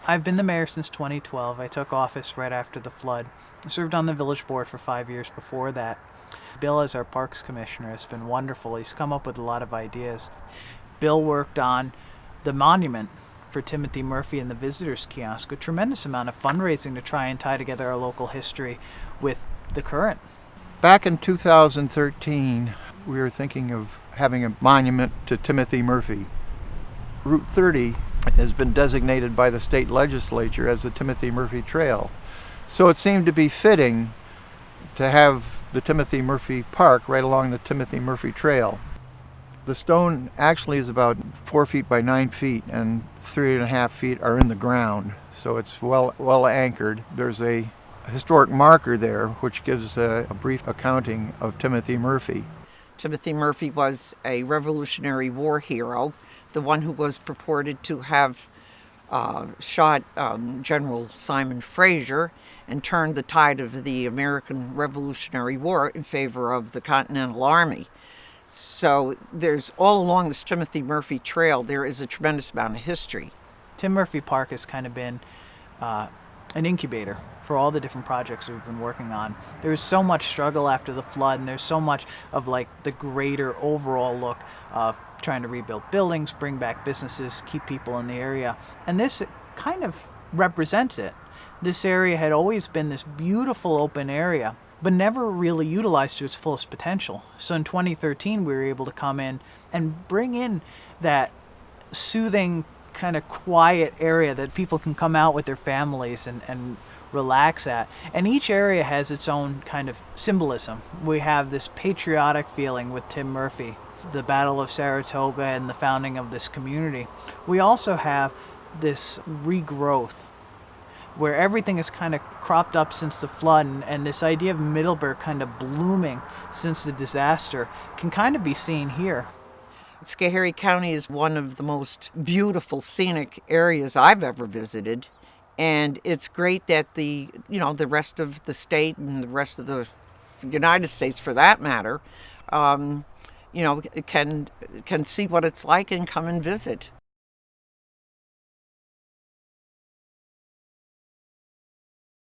I've been the mayor since 2012. I took office right after the flood. I served on the village board for 5 years before that. Bill, as our parks commissioner, has been wonderful. He's come up with a lot of ideas. Bill worked on the monument for Timothy Murphy and the visitors kiosk, a tremendous amount of fundraising to try and tie together our local history with the current. Back in 2013, we were thinking of having a monument to Timothy Murphy. Route 30 has been designated by the state legislature as the Timothy Murphy Trail. So it seemed to be fitting to have the Timothy Murphy Park right along the Timothy Murphy Trail. The stone actually is about 4 feet by 9 feet, and 3.5 feet are in the ground, so it's well anchored. There's a historic marker there which gives a brief accounting of Timothy Murphy. Timothy Murphy was a Revolutionary War hero, the one who was purported to have shot General Simon Fraser and turned the tide of the American Revolutionary War in favor of the Continental Army. So there's all along this Timothy Murphy Trail, there is a tremendous amount of history. Tim Murphy Park has kind of been an incubator for all the different projects we've been working on. There was so much struggle after the flood, and there's so much of like the greater overall look of trying to rebuild buildings, bring back businesses, keep people in the area. And this kind of represents it. This area had always been this beautiful open area, but never really utilized to its fullest potential. So in 2013, we were able to come in and bring in that soothing, kind of quiet area that people can come out with their families and relax at. And each area has its own kind of symbolism. We have this patriotic feeling with Tim Murphy, the Battle of Saratoga and the founding of this community. We also have this regrowth where everything is kind of cropped up since the flood, and this idea of Middleburg kind of blooming since the disaster can kind of be seen here. Schoharie County is one of the most beautiful scenic areas I've ever visited, and it's great that the rest of the state and the rest of the United States, for that matter, can see what it's like and come and visit.